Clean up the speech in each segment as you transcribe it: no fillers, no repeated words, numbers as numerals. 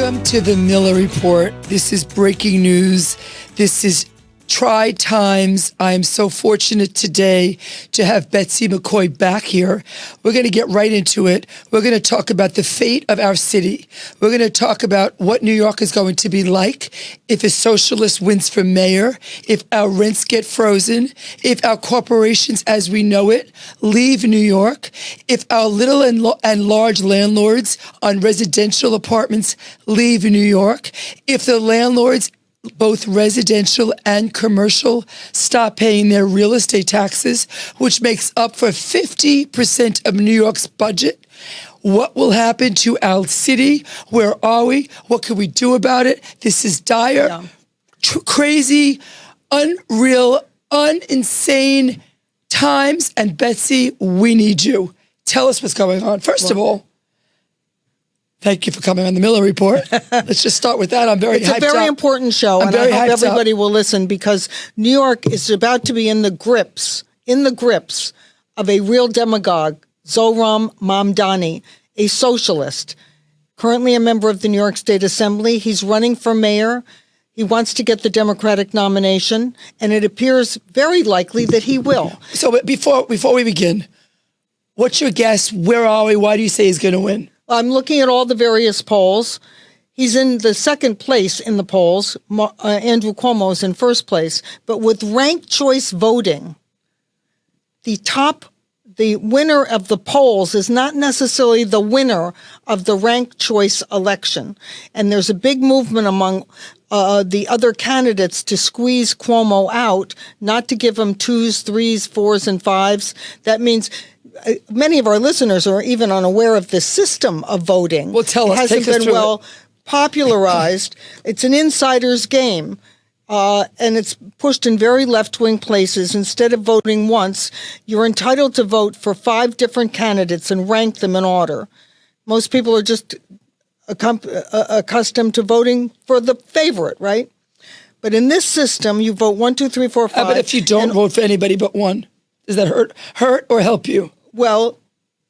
Welcome to the Miller Report. This is breaking news. This is tried times. I am so fortunate today to have Betsy McCaughey back here. We're going to get right into it. We're going to talk about the fate of our city. We're going to talk about what New York is going to be like if a socialist wins for mayor, if our rents get frozen, if our corporations as we know it leave New York, if our little and large landlords on residential apartments leave New York, if the landlords both residential and commercial stop paying their real estate taxes, which makes up for 50% of New York's budget. What will happen to our city? Where are we? What can we do about it? This is dire, crazy, unreal, insane times. And Betsy, we need you. Tell us what's going on. First of all, thank you for coming on the Miller Report. Let's just start with that. I'm very hyped up. It's a very important show, and I hope everybody will listen because New York is about to be in the grips of a real demagogue, Zohran Mamdani, a socialist, currently a member of the New York State Assembly. He's running for mayor. He wants to get the Democratic nomination, and it appears very likely that he will. So before we begin, what's your guess? Where are we? Why do you say he's going to win? I'm looking at all the various polls. He's in the second place in the polls. Andrew Cuomo's in first place. But with ranked choice voting, the winner of the polls is not necessarily the winner of the ranked choice election. And there's a big movement among the other candidates to squeeze Cuomo out, not to give him 2s, 3s, 4s, and 5s. That means many of our listeners are even unaware of the system of voting. Well, tell us. It hasn't been well popularized. It's an insider's game, and it's pushed in very left-wing places. Instead of voting once, you're entitled to vote for 5 different candidates and rank them in order. Most people are just accustomed to voting for the favorite, right? But in this system, you vote 1, 2, 3, 4, 5. But if you don't vote for anybody but one, does that hurt or help you? Well,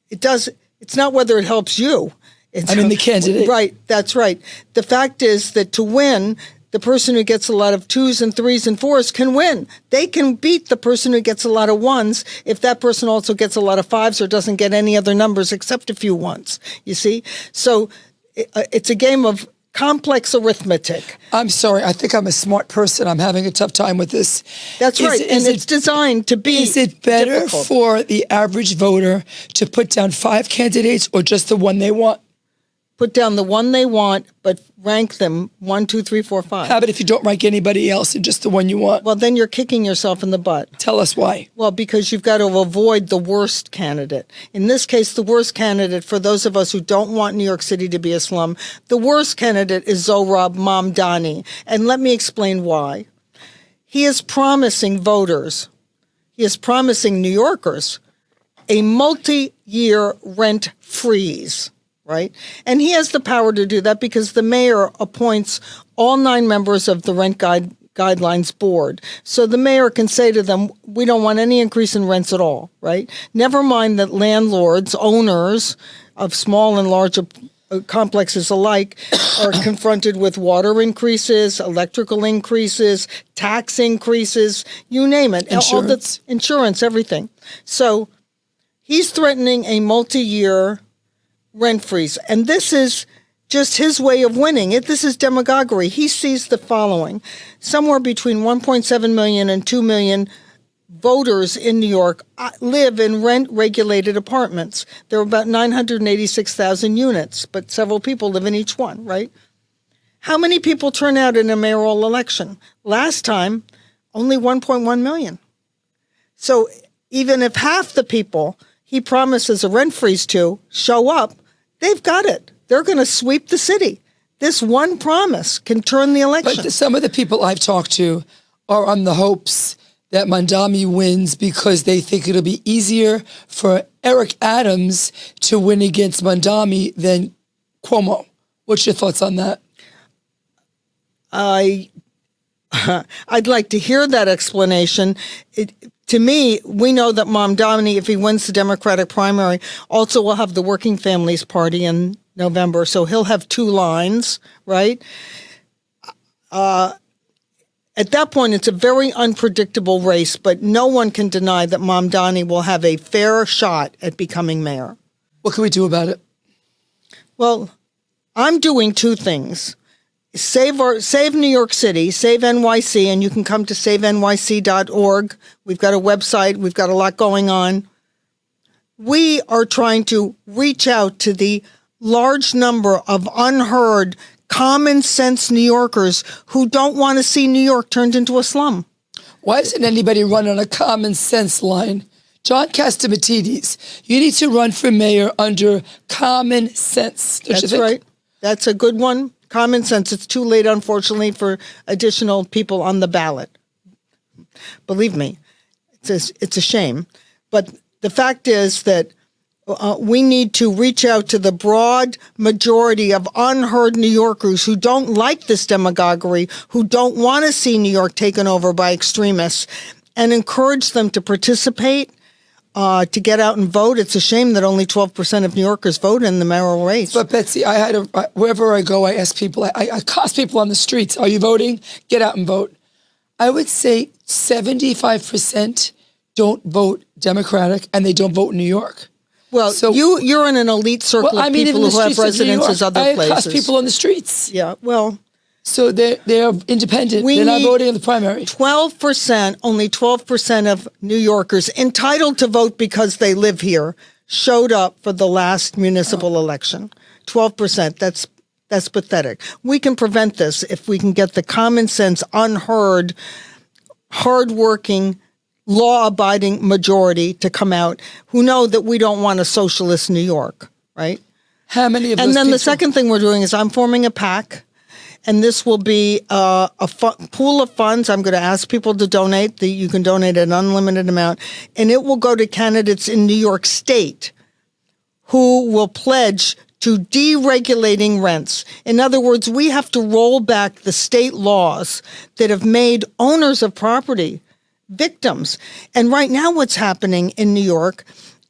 it does. It's not whether it helps you. The candidate. Right. That's right. The fact is that to win, the person who gets a lot of 2s and 3s and 4s can win. They can beat the person who gets a lot of 1s if that person also gets a lot of 5s or doesn't get any other numbers except a few 1s. You see? So it's a game of complex arithmetic. I'm sorry. I think I'm a smart person. I'm having a tough time with this. That's right. And it's designed to be Is it better difficult for the average voter to put down 5 candidates or just the one they want? Put down the one they want, but rank them 1, 2, 3, 4, 5. How about if you don't rank anybody else and just the one you want? Well, then you're kicking yourself in the butt. Tell us why. Well, because you've got to avoid the worst candidate. In this case, the worst candidate, for those of us who don't want New York City to be a slum, the worst candidate is Zohran Mamdani. And let me explain why. He is promising voters, he is promising New Yorkers a multi-year rent freeze. Right? And he has the power to do that because the mayor appoints all 9 members of the rent guidelines board. So the mayor can say to them, we don't want any increase in rents at all, right? Never mind that landlords, owners of small and large complexes alike are confronted with water increases, electrical increases, tax increases, you name it. Insurance. Insurance, everything. So he's threatening a multi-year rent freeze. And this is just his way of winning it. This is demagoguery. He sees the following. Somewhere between 1.7 million and 2 million voters in New York live in rent-regulated apartments. There are about 986,000 units, but several people live in each one, right? How many people turn out in a mayoral election? Last time, only 1.1 million. So even if half the people he promises a rent freeze to show up, they've got it. They're going to sweep the city. This one promise can turn the election. But some of the people I've talked to are on the hopes that Mamdani wins because they think it'll be easier for Eric Adams to win against Mamdani than Cuomo. What's your thoughts on that? I'd like to hear that explanation. To me, we know that Mamdani, if he wins the Democratic primary, also will have the Working Families Party and November. So he'll have 2 lines, right? At that point, it's a very unpredictable race, but no one can deny that Mamdani will have a fair shot at becoming mayor. What can we do about it? Well, I'm doing 2 things. Save New York City, save NYC, and you can come to savenyc.org. We've got a website. We've got a lot going on. We are trying to reach out to the large number of unheard, common sense New Yorkers who don't want to see New York turned into a slum. Why isn't anybody run on a common sense line? John Catsimatidis, you need to run for mayor under common sense. That's right. That's a good one. Common sense. It's too late, unfortunately, for additional people on the ballot. Believe me, it's a shame. But the fact is that we need to reach out to the broad majority of unheard New Yorkers who don't like this demagoguery, who don't want to see New York taken over by extremists, and encourage them to participate, to get out and vote. It's a shame that only 12% of New Yorkers vote in the mayoral race. But Betsy, wherever I go, I ask people, I accost people on the streets, are you voting? Get out and vote. I would say 75% don't vote Democratic and they don't vote in New York. Well, so you're in an elite circle of people who have residences other places. I accost people on the streets. Yeah, well. So they're independent. They're not voting in the primary. 12%, only 12% of New Yorkers entitled to vote because they live here showed up for the last municipal election. 12%. That's pathetic. We can prevent this if we can get the common sense, unheard, hardworking, law-abiding majority to come out who know that we don't want a socialist New York, right? How many of those And then people? the second thing we're doing is I'm forming a PAC, and this will be a pool of funds. I'm going to ask people to donate. You can donate an unlimited amount, and it will go to candidates in New York State who will pledge to deregulating rents. In other words, we have to roll back the state laws that have made owners of property victims. And right now what's happening in New York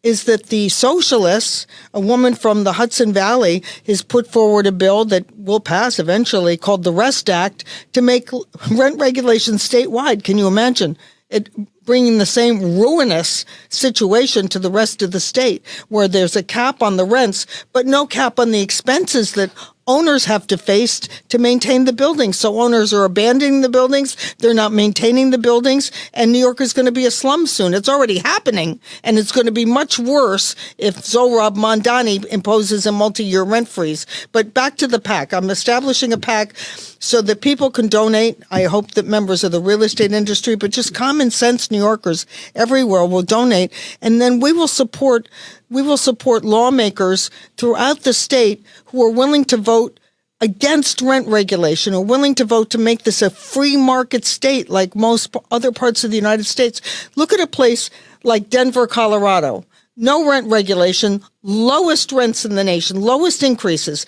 is that the socialists, a woman from the Hudson Valley, has put forward a bill that will pass eventually called the Rest Act to make rent regulations statewide. Can you imagine it bringing the same ruinous situation to the rest of the state where there's a cap on the rents, but no cap on the expenses that owners have to face to maintain the buildings. So owners are abandoning the buildings. They're not maintaining the buildings. And New York is going to be a slum soon. It's already happening. And it's going to be much worse if Zohran Mamdani imposes a multi-year rent freeze. But back to the PAC. I'm establishing a PAC so that people can donate. I hope that members of the real estate industry, but just common sense New Yorkers everywhere will donate. And then we will support lawmakers throughout the state who are willing to vote against rent regulation, or willing to vote to make this a free market state like most other parts of the United States. Look at a place like Denver, Colorado. No rent regulation, lowest rents in the nation, lowest increases.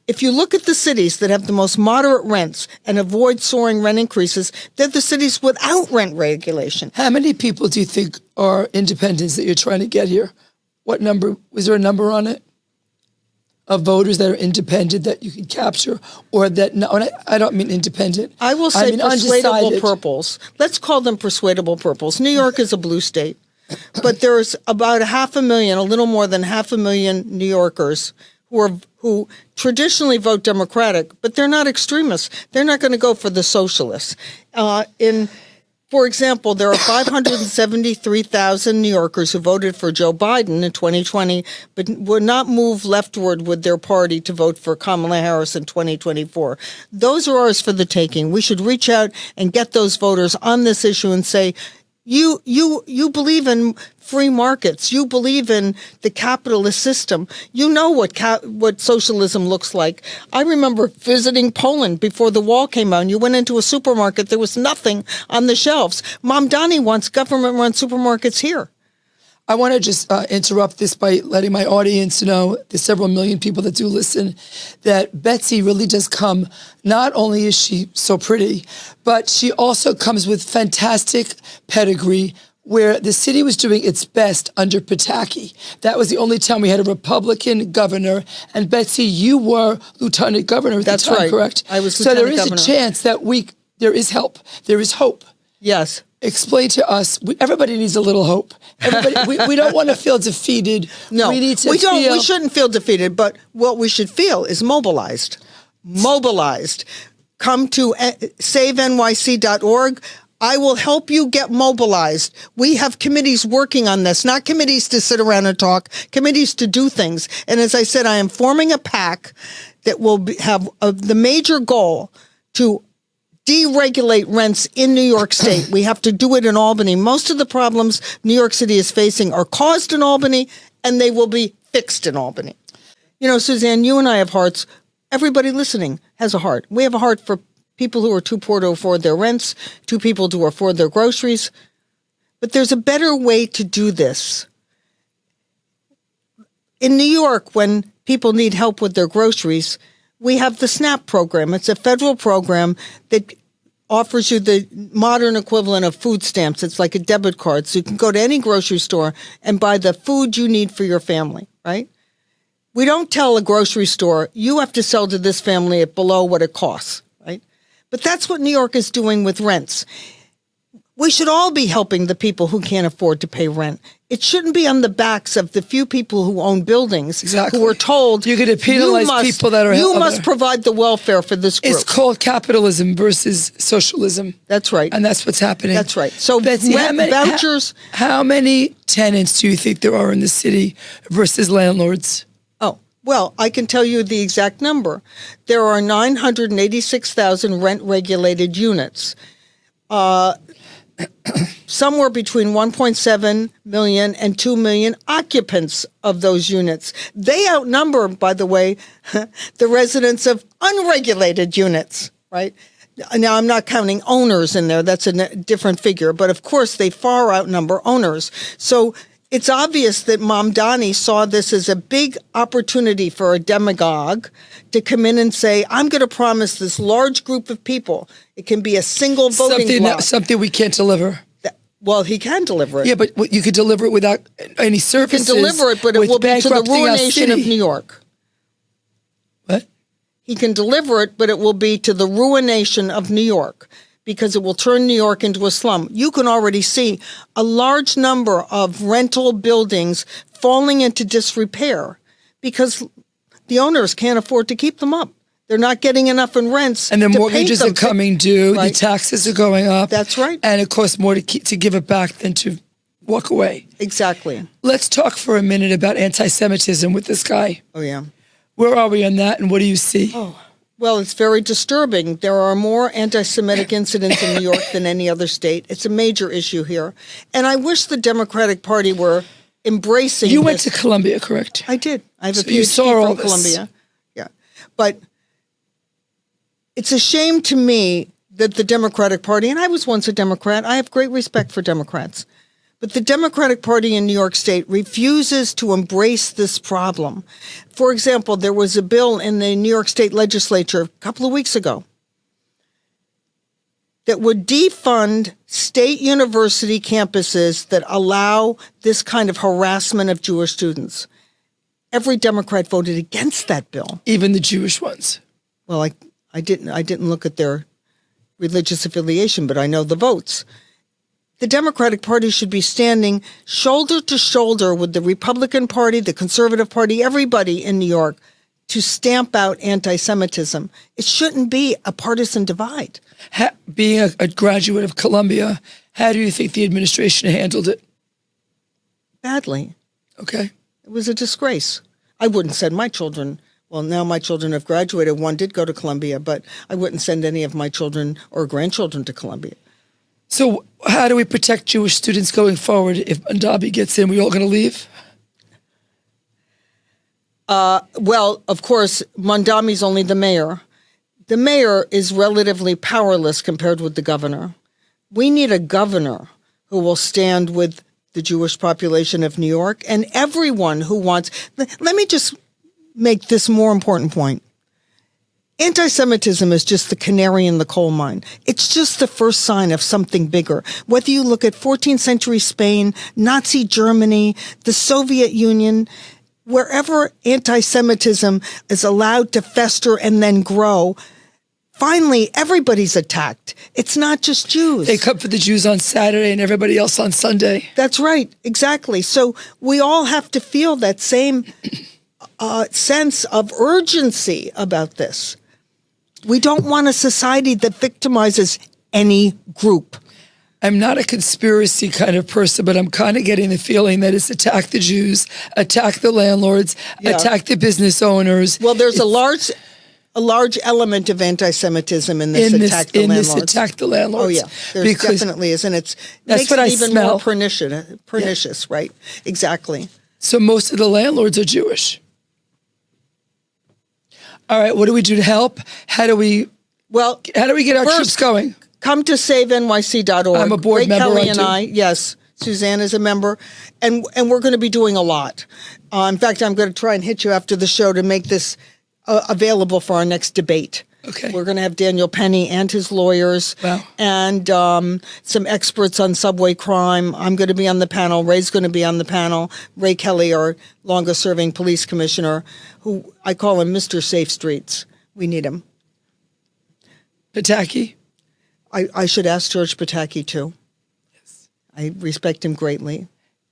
If you look at the cities that have the most moderate rents and avoid soaring rent increases, they're the cities without rent regulation. How many people do you think are independents that you're trying to get here? What number? Was there a number on it? Of voters that are independent that you can capture, or that, no, and I don't mean independent. I will say persuadable undecided. purples. Let's call them persuadable purples. New York is a blue state, but there's about 500,000, a little more than 500,000 New Yorkers who traditionally vote Democratic, but they're not extremists. They're not going to go for the socialists. For example, there are 573,000 New Yorkers who voted for Joe Biden in 2020, but would not move leftward with their party to vote for Kamala Harris in 2024. Those are ours for the taking. We should reach out and get those voters on this issue and say, you believe in free markets. You believe in the capitalist system. You know what socialism looks like. I remember visiting Poland before the wall came out. You went into a supermarket, there was nothing on the shelves. Mamdani wants government-run supermarkets here. I want to just interrupt this by letting my audience know, the several million people that do listen, that Betsy really does come, not only is she so pretty, but she also comes with fantastic pedigree, where the city was doing its best under Pataki. That was the only time we had a Republican governor. And Betsy, you were lieutenant governor at the time, right. correct? I was so lieutenant there is governor. a chance that there is help. There is hope. Yes. Explain to us. Everybody needs a little hope. We don't want to feel defeated. No, we need to we don't. feel. We shouldn't feel defeated. But what we should feel is mobilized. Mobilized. Come to savenyc.org. I will help you get mobilized. We have committees working on this, not committees to sit around and talk, committees to do things. And as I said, I am forming a PAC that will have the major goal to deregulate rents in New York State. We have to do it in Albany. Most of the problems New York City is facing are caused in Albany, and they will be fixed in Albany. You know, Suzanne, you and I have hearts. Everybody listening has a heart. We have a heart for people who are too poor to afford their rents, too people to afford their groceries. But there's a better way to do this. In New York, when people need help with their groceries, we have the SNAP program. It's a federal program that offers you the modern equivalent of food stamps. It's like a debit card. So you can go to any grocery store and buy the food you need for your family, right? We don't tell a grocery store, you have to sell to this family at below what it costs, right? But that's what New York is doing with rents. We should all be helping the people who can't afford to pay rent. It shouldn't be on the backs of the few people who own buildings who are told you're going to penalize people that are you must provide the welfare for this group. It's called capitalism versus socialism. That's right. And that's what's happening. That's right. So Betsy, vouchers. How many tenants do you think there are in the city versus landlords? Well, I can tell you the exact number. There are 986,000 rent-regulated units. Somewhere between 1.7 million and 2 million occupants of those units. They outnumber, by the way, the residents of unregulated units, right? Now, I'm not counting owners in there. That's a different figure. But, of course, they far outnumber owners. So it's obvious that Mamdani saw this as a big opportunity for a demagogue to come in and say, I'm going to promise this large group of people, it can be a single voting block. Something we can't deliver. Well, he can deliver it. Yeah, but you could deliver it without any services. He can deliver it, but it will be to the ruination of New York. What? He can deliver it, but it will be to the ruination of New York, because it will turn New York into a slum. You can already see a large number of rental buildings falling into disrepair because the owners can't afford to keep them up. They're not getting enough in rents. And the mortgages are coming due. Right. The taxes are going up. That's right. And it costs more to give it back than to walk away. Exactly. Let's talk for a minute about anti-Semitism with this guy. Oh, yeah. Where are we on that, and what do you see? Oh, well, it's very disturbing. There are more anti-Semitic incidents in New York than any other state. It's a major issue here. And I wish the Democratic Party were embracing You went to Columbia, correct? I did. I have a PhD you saw from Columbia. Yeah. But it's a shame to me that the Democratic Party, and I was once a Democrat, I have great respect for Democrats, but the Democratic Party in New York State refuses to embrace this problem. For example, there was a bill in the New York State legislature a couple of weeks ago that would defund state university campuses that allow this kind of harassment of Jewish students. Every Democrat voted against that bill. Even the Jewish ones. Well, I didn't look at their religious affiliation, but I know the votes. The Democratic Party should be standing shoulder to shoulder with the Republican Party, the Conservative Party, everybody in New York to stamp out anti-Semitism. It shouldn't be a partisan divide. Being a graduate of Columbia, how do you think the administration handled it? Badly. Okay. It was a disgrace. I wouldn't send my children. Well, now my children have graduated. One did go to Columbia, but I wouldn't send any of my children or grandchildren to Columbia. So how do we protect Jewish students going forward if Mamdani gets in? We all going to leave? Well, of course, Mamdani's only the mayor. The mayor is relatively powerless compared with the governor. We need a governor who will stand with the Jewish population of New York and everyone who wants. Let me just make this more important point. Anti-Semitism is just the canary in the coal mine. It's just the first sign of something bigger. Whether you look at 14th century Spain, Nazi Germany, the Soviet Union, wherever anti-Semitism is allowed to fester and then grow, finally everybody's attacked. It's not just Jews. They come for the Jews on Saturday and everybody else on Sunday. That's right, exactly. So we all have to feel that same sense of urgency about this. We don't want a society that victimizes any group. I'm not a conspiracy kind of person, but I'm kind of getting the feeling that it's attack the Jews, attack the landlords, attack the business owners. Well, there's a large element of anti-Semitism in this attack the landlords. In this attack the landlords. Oh yeah, there definitely is, and it makes it even more pernicious, right? Exactly. So most of the landlords are Jewish. All right, what do we do to help? How do we get our troops going? Come to savenyc.org. I'm a board member. Kelly and I, yes, Suzanne is a member, and we're going to be doing a lot. In fact, I'm going to try and hit you after the show to make this available for our next debate. Okay. We're going to have Daniel Penny and his lawyers, and some experts on subway crime. I'm going to be on the panel. Ray's going to be on the panel. Ray Kelly, our longest-serving police commissioner, who I call him Mr. Safe Streets. We need him. Pataki? I should ask George Pataki, too. Yes. I respect him greatly.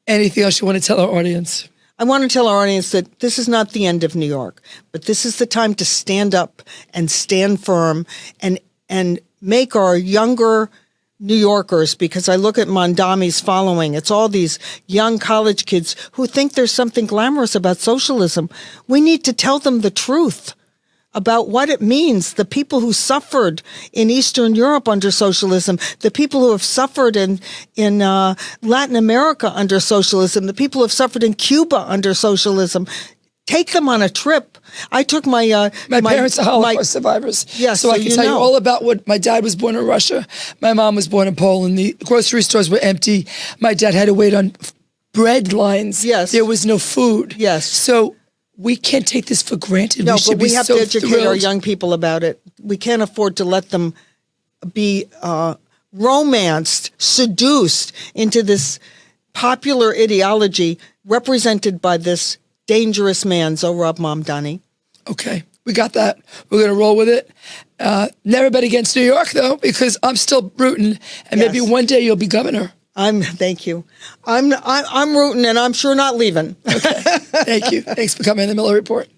Anything else you want to tell our audience? I want to tell our audience that this is not the end of New York, but this is the time to stand up and stand firm and make our younger New Yorkers, because I look at Mamdani's following. It's all these young college kids who think there's something glamorous about socialism. We need to tell them the truth about what it means. The people who suffered in Eastern Europe under socialism, the people who have suffered in Latin America under socialism, the people who have suffered in Cuba under socialism. Take them on a trip. I took my parents are Holocaust survivors. Yes, so I can tell you all about what my dad was born in Russia. My mom was born in Poland. The grocery stores were empty. My dad had to wait on bread lines. Yes. There was no food. Yes. So we can't take this for granted. No, but we have to educate our young people about it. We can't afford to let them be romanced, seduced into this popular ideology represented by this dangerous man, Zohran Mamdani. Okay, we got that. We're going to roll with it. Never bet against New York, though, because I'm still rooting, and maybe one day you'll be governor. Thank you. I'm rooting, and I'm sure not leaving. Okay, thank you. Thanks for coming on the Miller Report.